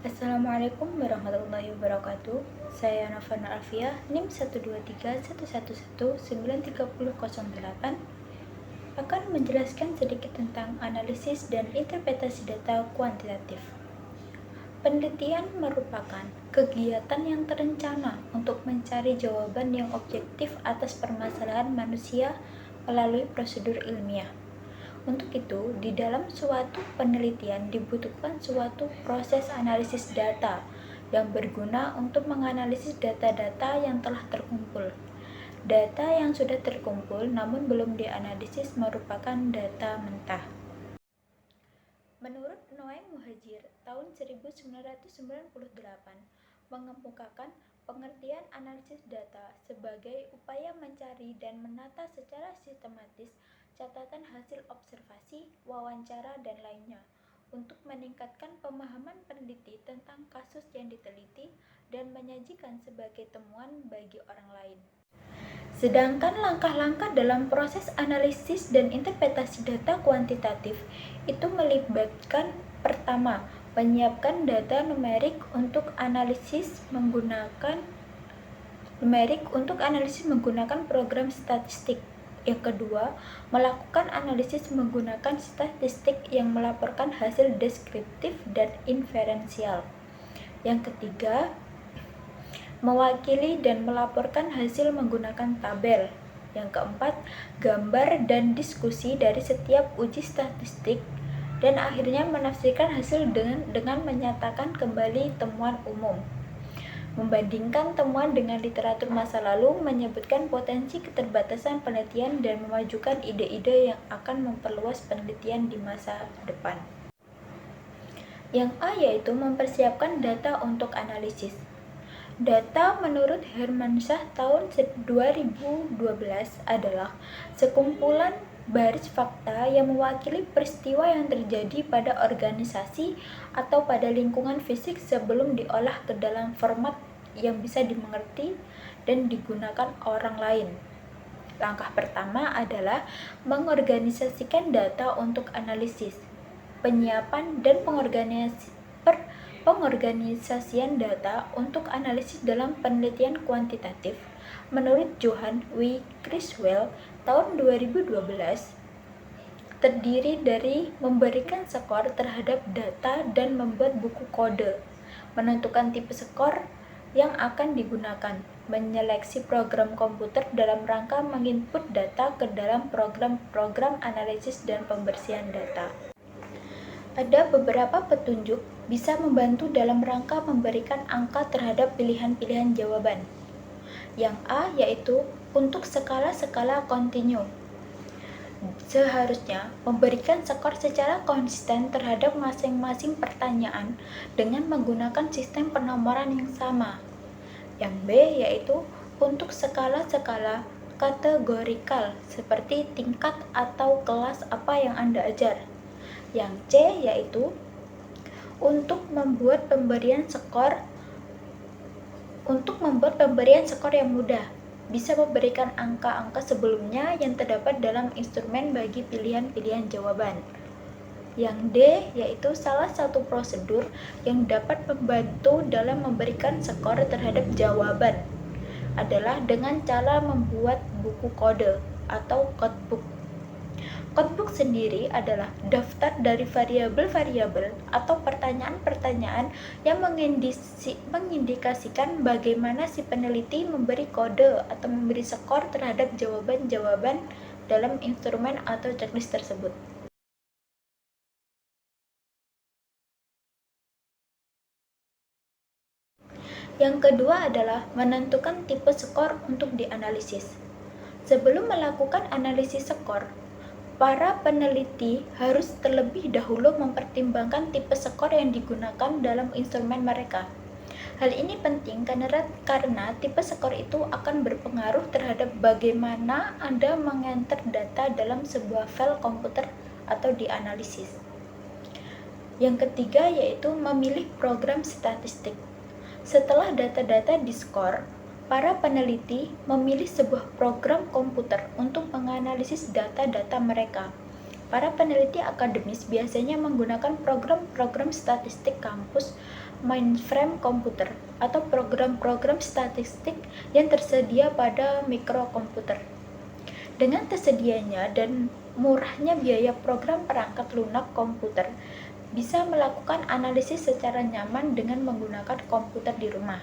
Assalamualaikum warahmatullahi wabarakatuh. Saya Novana Alfiah, NIM 12311193008 akan menjelaskan sedikit tentang analisis dan interpretasi data kuantitatif. Penelitian merupakan kegiatan yang terencana untuk mencari jawaban yang objektif atas permasalahan manusia melalui prosedur ilmiah. Untuk itu, di dalam suatu penelitian dibutuhkan suatu proses analisis data yang berguna untuk menganalisis data-data yang telah terkumpul. Data yang sudah terkumpul namun belum dianalisis merupakan data mentah. Menurut Noeng Muhajir tahun 1998 mengemukakan pengertian analisis data sebagai upaya mencari dan menata secara sistematis catatan hasil observasi, wawancara, dan lainnya untuk meningkatkan pemahaman peneliti tentang kasus yang diteliti dan menyajikan sebagai temuan bagi orang lain. Sedangkan langkah-langkah dalam proses analisis dan interpretasi data kuantitatif itu melibatkan pertama, menyiapkan data numerik untuk analisis menggunakan program statistik. Yang kedua, melakukan analisis menggunakan statistik yang melaporkan hasil deskriptif dan inferensial. Yang ketiga, mewakili dan melaporkan hasil menggunakan tabel. Yang keempat, gambar dan diskusi dari setiap uji statistik. Dan akhirnya menafsirkan hasil dengan menyatakan kembali temuan umum. Membandingkan temuan dengan literatur masa lalu, menyebutkan potensi keterbatasan penelitian dan memajukan ide-ide yang akan memperluas penelitian di masa depan. Yang A yaitu mempersiapkan data untuk analisis. Data menurut Hermansyah tahun 2012 adalah sekumpulan baris fakta yang mewakili peristiwa yang terjadi pada organisasi atau pada lingkungan fisik sebelum diolah ke dalam format yang bisa dimengerti dan digunakan orang lain. Langkah pertama adalah mengorganisasikan data untuk analisis, penyiapan dan pengorganisasian data untuk analisis dalam penelitian kuantitatif. Menurut Johan W. Criswell tahun 2012, terdiri dari memberikan skor terhadap data dan membuat buku kode, menentukan tipe skor yang akan digunakan, menyeleksi program komputer dalam rangka menginput data ke dalam program analisis dan pembersihan data. Ada beberapa petunjuk bisa membantu dalam rangka memberikan angka terhadap pilihan-pilihan jawaban. Yang A yaitu untuk skala-skala kontinu. Seharusnya memberikan skor secara konsisten terhadap masing-masing pertanyaan dengan menggunakan sistem penomoran yang sama. Yang B yaitu untuk skala-skala kategorikal seperti tingkat atau kelas apa yang Anda ajar. Yang C yaitu untuk membuat pemberian skor yang mudah, bisa memberikan angka-angka sebelumnya yang terdapat dalam instrumen bagi pilihan-pilihan jawaban. Yang D yaitu salah satu prosedur yang dapat membantu dalam memberikan skor terhadap jawaban adalah dengan cara membuat buku kode atau codebook. Codebook sendiri adalah daftar dari variabel-variabel atau pertanyaan-pertanyaan yang mengindikasikan bagaimana si peneliti memberi kode atau memberi skor terhadap jawaban-jawaban dalam instrumen atau checklist tersebut. Yang kedua adalah menentukan tipe skor untuk dianalisis. Sebelum melakukan analisis skor, para peneliti harus terlebih dahulu mempertimbangkan tipe skor yang digunakan dalam instrumen mereka. Hal ini penting karena tipe skor itu akan berpengaruh terhadap bagaimana Anda mengenter data dalam sebuah file komputer atau dianalisis. Yang ketiga yaitu memilih program statistik. Setelah data-data diskor, para peneliti memilih sebuah program komputer untuk menganalisis data-data mereka. Para peneliti akademis biasanya menggunakan program-program statistik kampus, mainframe komputer, atau program-program statistik yang tersedia pada mikrokomputer. Dengan tersedianya dan murahnya biaya program perangkat lunak komputer, bisa melakukan analisis secara nyaman dengan menggunakan komputer di rumah.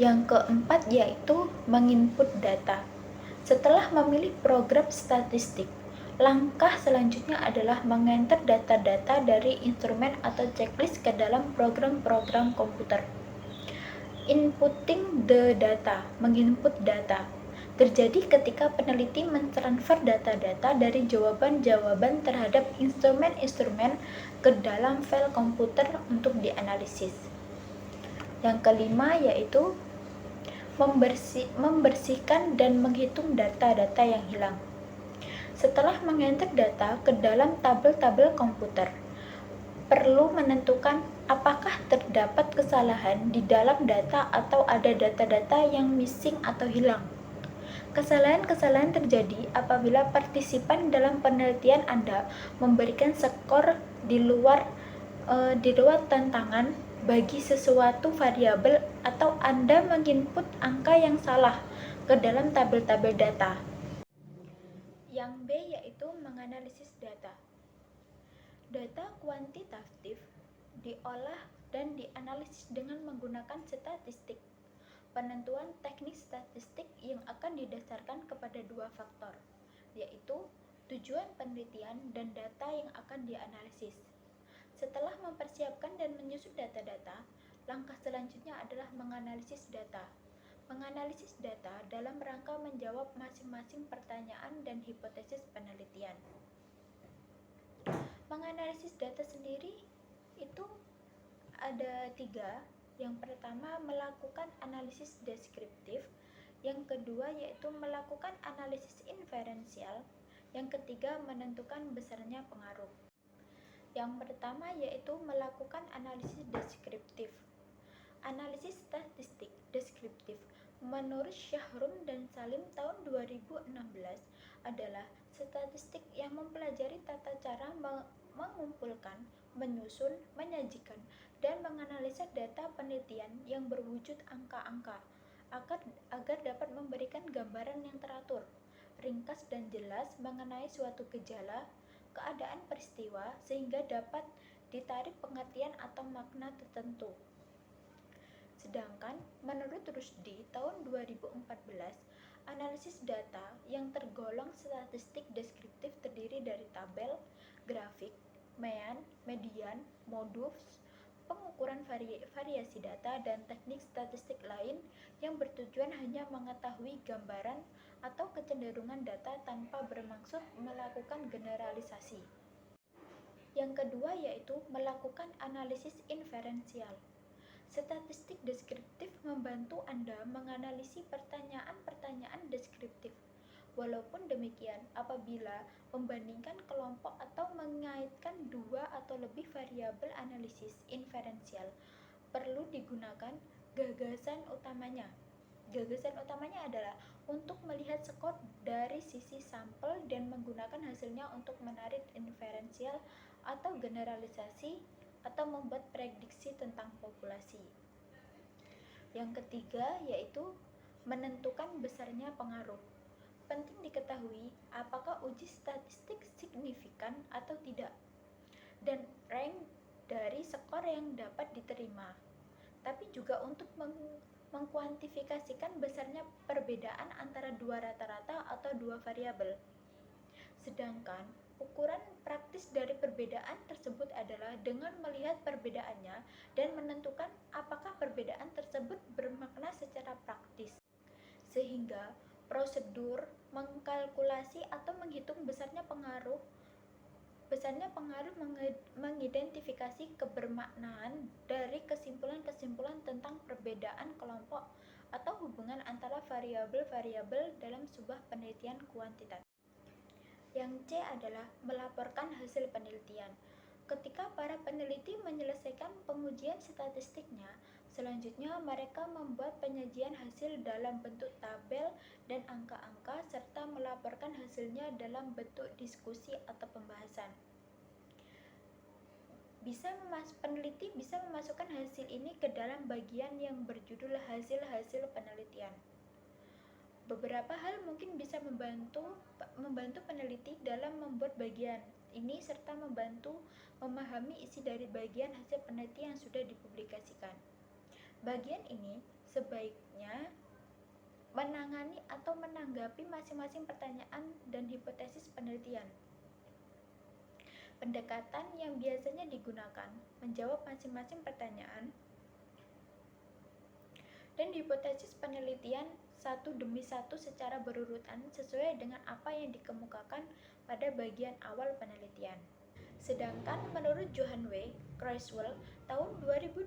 Yang keempat yaitu menginput data. Setelah memilih program statistik, langkah selanjutnya adalah mengenter data-data dari instrumen atau checklist ke dalam program-program komputer. Inputting the data, menginput data, terjadi ketika peneliti mentransfer data-data dari jawaban-jawaban terhadap instrumen-instrumen ke dalam file komputer untuk dianalisis. Yang kelima yaitu membersihkan dan menghitung data-data yang hilang. Setelah mengenter data ke dalam tabel-tabel komputer, perlu menentukan apakah terdapat kesalahan di dalam data atau ada data-data yang missing atau hilang. Kesalahan-kesalahan terjadi apabila partisipan dalam penelitian Anda memberikan skor di luar tantangan bagi sesuatu variabel atau Anda menginput angka yang salah ke dalam tabel-tabel data. Yang B yaitu menganalisis data. Data kuantitatif diolah dan dianalisis dengan menggunakan statistik. Penentuan teknik statistik yang akan didasarkan kepada dua faktor, yaitu tujuan penelitian dan data yang akan dianalisis. Setelah mempersiapkan dan menyusun data-data, langkah selanjutnya adalah menganalisis data. Menganalisis data dalam rangka menjawab masing-masing pertanyaan dan hipotesis penelitian. Menganalisis data sendiri itu ada 3. Yang pertama melakukan analisis deskriptif, yang kedua yaitu melakukan analisis inferensial, yang ketiga menentukan besarnya pengaruh. Yang pertama yaitu melakukan analisis deskriptif. Analisis statistik deskriptif menurut Syahrum dan Salim tahun 2016 adalah statistik yang mempelajari tata cara mengumpulkan, menyusun, menyajikan, dan menganalisa data penelitian yang berwujud angka-angka agar dapat memberikan gambaran yang teratur, ringkas dan jelas mengenai suatu gejala, keadaan peristiwa sehingga dapat ditarik pengertian atau makna tertentu. Sedangkan menurut Rushdie tahun 2014, analisis data yang tergolong statistik deskriptif terdiri dari tabel, grafik, median, modus, pengukuran variasi data, dan teknik statistik lain yang bertujuan hanya mengetahui gambaran atau kecenderungan data tanpa bermaksud melakukan generalisasi. Yang kedua yaitu melakukan analisis inferensial. Statistik deskriptif membantu Anda menganalisis pertanyaan-pertanyaan deskriptif. Walaupun demikian, apabila membandingkan kelompok atau mengaitkan dua atau lebih variabel analisis inferensial, perlu digunakan gagasan utamanya. Gagasan utamanya adalah untuk melihat skor dari sisi sampel dan menggunakan hasilnya untuk menarik inferensial atau generalisasi atau membuat prediksi tentang populasi. Yang ketiga yaitu menentukan besarnya pengaruh. Penting diketahui apakah uji statistik signifikan atau tidak, dan rank dari skor yang dapat diterima, tapi juga untuk mengkuantifikasikan besarnya perbedaan antara dua rata-rata atau dua variabel. Sedangkan ukuran praktis dari perbedaan tersebut adalah dengan melihat perbedaannya dan menentukan apakah perbedaan tersebut bermakna secara praktis. Sehingga prosedur mengkalkulasi atau menghitung besarnya pengaruh mengidentifikasi kebermaknaan dari kesimpulan-kesimpulan tentang perbedaan kelompok atau hubungan antara variabel-variabel dalam sebuah penelitian kuantitatif. Yang C adalah melaporkan hasil penelitian. Ketika para peneliti menyelesaikan pengujian statistiknya, Selanjutnya, mereka membuat penyajian hasil dalam bentuk tabel dan angka-angka serta melaporkan hasilnya dalam bentuk diskusi atau pembahasan. Peneliti bisa memasukkan hasil ini ke dalam bagian yang berjudul hasil-hasil penelitian. Beberapa hal mungkin bisa membantu peneliti dalam membuat bagian ini serta membantu memahami isi dari bagian hasil penelitian yang sudah dipublikasikan. Bagian ini sebaiknya menangani atau menanggapi masing-masing pertanyaan dan hipotesis penelitian. Pendekatan yang biasanya digunakan menjawab masing-masing pertanyaan dan hipotesis penelitian satu demi satu secara berurutan sesuai dengan apa yang dikemukakan pada bagian awal penelitian. Sedangkan menurut Johan W. Criswell tahun 2012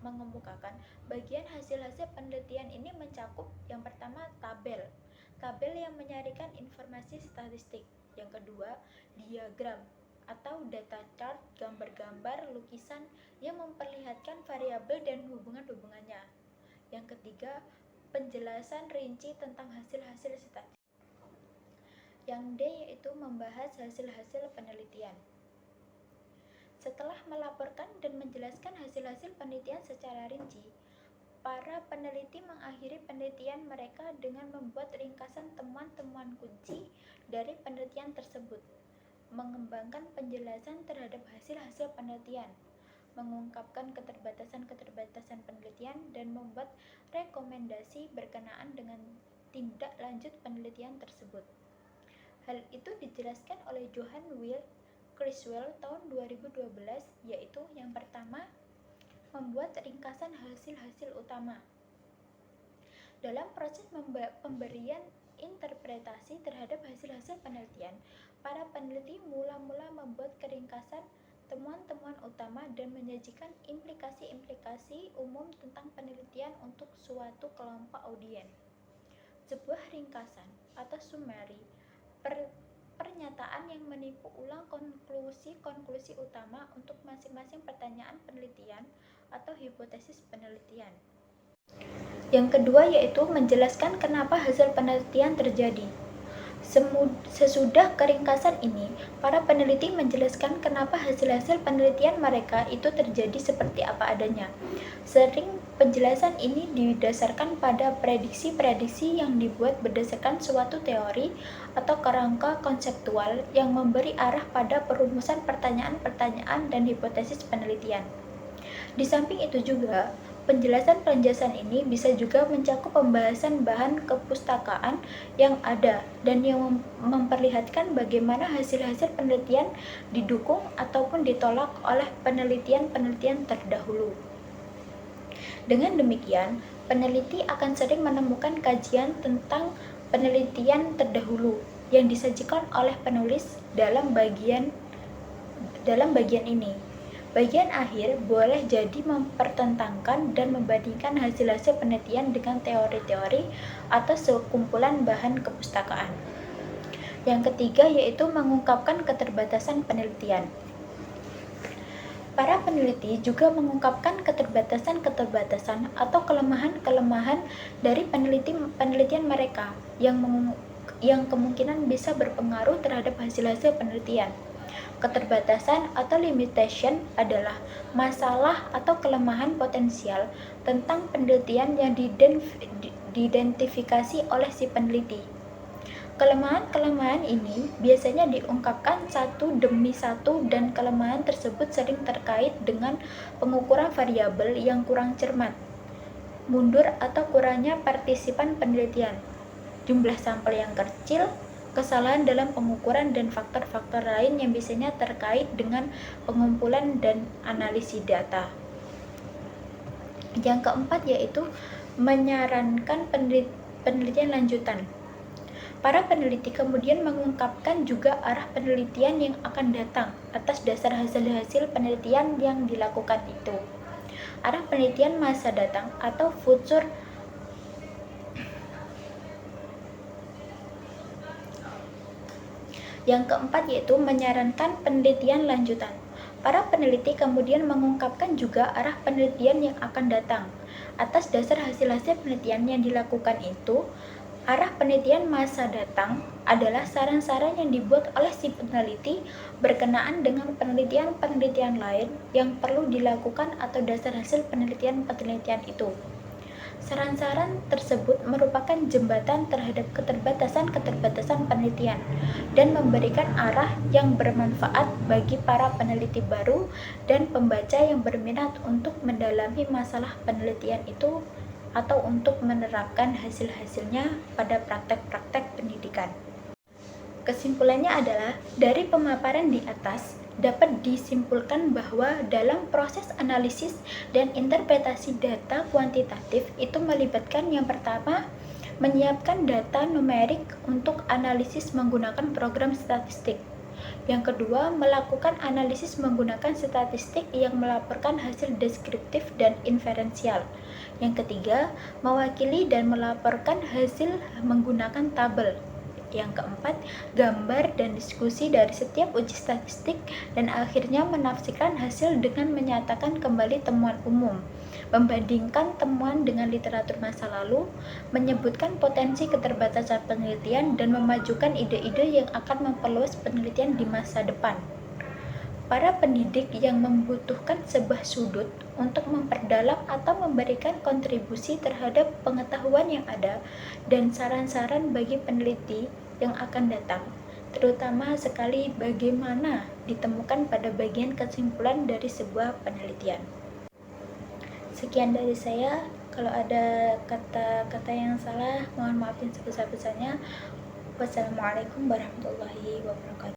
mengemukakan bagian hasil-hasil penelitian ini mencakup yang pertama tabel yang menyarikan informasi statistik, yang kedua diagram atau data chart, gambar-gambar, lukisan yang memperlihatkan variabel dan hubungan-hubungannya. Yang ketiga, penjelasan rinci tentang hasil-hasil statistik. Yang D yaitu membahas hasil-hasil penelitian. Setelah melaporkan dan menjelaskan hasil-hasil penelitian secara rinci, para peneliti mengakhiri penelitian mereka dengan membuat ringkasan temuan-temuan kunci dari penelitian tersebut, mengembangkan penjelasan terhadap hasil-hasil penelitian, mengungkapkan keterbatasan-keterbatasan penelitian, dan membuat rekomendasi berkenaan dengan tindak lanjut penelitian tersebut. Hal itu dijelaskan oleh Johan W. Criswell tahun 2012, yaitu yang pertama, membuat ringkasan hasil-hasil utama. Dalam proses pemberian interpretasi terhadap hasil-hasil penelitian, para peneliti mula-mula membuat keringkasan temuan-temuan utama dan menyajikan implikasi-implikasi umum tentang penelitian untuk suatu kelompok audien. Sebuah ringkasan atau summary pernyataan yang menipu ulang konklusi-konklusi utama untuk masing-masing pertanyaan penelitian atau hipotesis penelitian. Yang kedua yaitu menjelaskan kenapa hasil penelitian terjadi. Sesudah keringkasan ini, para peneliti menjelaskan kenapa hasil-hasil penelitian mereka itu terjadi seperti apa adanya. Sering penjelasan ini didasarkan pada prediksi-prediksi yang dibuat berdasarkan suatu teori atau kerangka konseptual yang memberi arah pada perumusan pertanyaan-pertanyaan dan hipotesis penelitian. Di samping itu juga, penjelasan ini bisa juga mencakup pembahasan bahan kepustakaan yang ada dan yang memperlihatkan bagaimana hasil-hasil penelitian didukung ataupun ditolak oleh penelitian-penelitian terdahulu. Dengan demikian, peneliti akan sering menemukan kajian tentang penelitian terdahulu yang disajikan oleh penulis dalam bagian ini. Bagian akhir boleh jadi mempertentangkan dan membandingkan hasil-hasil penelitian dengan teori-teori atau sekumpulan bahan kepustakaan. Yang ketiga yaitu mengungkapkan keterbatasan penelitian. Para peneliti juga mengungkapkan keterbatasan atau kelemahan-kelemahan dari penelitian mereka yang kemungkinan bisa berpengaruh terhadap hasil-hasil penelitian. Keterbatasan atau limitation adalah masalah atau kelemahan potensial tentang penelitian yang diidentifikasi oleh si peneliti. Kelemahan-kelemahan ini biasanya diungkapkan satu demi satu dan kelemahan tersebut sering terkait dengan pengukuran variabel yang kurang cermat, mundur atau kurangnya partisipan penelitian, jumlah sampel yang kecil, kesalahan dalam pengukuran, dan faktor-faktor lain yang biasanya terkait dengan pengumpulan dan analisis data. Yang keempat yaitu menyarankan penelitian lanjutan. Para peneliti kemudian mengungkapkan juga arah penelitian yang akan datang atas dasar hasil-hasil penelitian yang dilakukan itu. Arah penelitian masa datang atau future. Yang keempat yaitu menyarankan penelitian lanjutan. Para peneliti kemudian mengungkapkan juga arah penelitian yang akan datang. Atas dasar hasil-hasil penelitian yang dilakukan itu, arah penelitian masa datang adalah saran-saran yang dibuat oleh si peneliti berkenaan dengan penelitian-penelitian lain yang perlu dilakukan atau dasar hasil penelitian-penelitian itu. Saran-saran tersebut merupakan jembatan terhadap keterbatasan-keterbatasan penelitian dan memberikan arah yang bermanfaat bagi para peneliti baru dan pembaca yang berminat untuk mendalami masalah penelitian itu atau untuk menerapkan hasil-hasilnya pada praktek-praktek pendidikan. Kesimpulannya adalah, dari pemaparan di atas, dapat disimpulkan bahwa dalam proses analisis dan interpretasi data kuantitatif itu melibatkan yang pertama, menyiapkan data numerik untuk analisis menggunakan program statistik. Yang kedua, melakukan analisis menggunakan statistik yang melaporkan hasil deskriptif dan inferensial. Yang ketiga, mewakili dan melaporkan hasil menggunakan tabel. Yang keempat, gambar dan diskusi dari setiap uji statistik, dan akhirnya menafsirkan hasil dengan menyatakan kembali temuan umum, membandingkan temuan dengan literatur masa lalu, menyebutkan potensi keterbatasan penelitian, dan memajukan ide-ide yang akan memperluas penelitian di masa depan. Para pendidik yang membutuhkan sebuah sudut untuk memperdalam atau memberikan kontribusi terhadap pengetahuan yang ada dan saran-saran bagi peneliti yang akan datang, terutama sekali bagaimana ditemukan pada bagian kesimpulan dari sebuah penelitian. Sekian dari saya. Kalau ada kata-kata yang salah, mohon maafin sebesar-besarnya. Wassalamualaikum warahmatullahi wabarakatuh.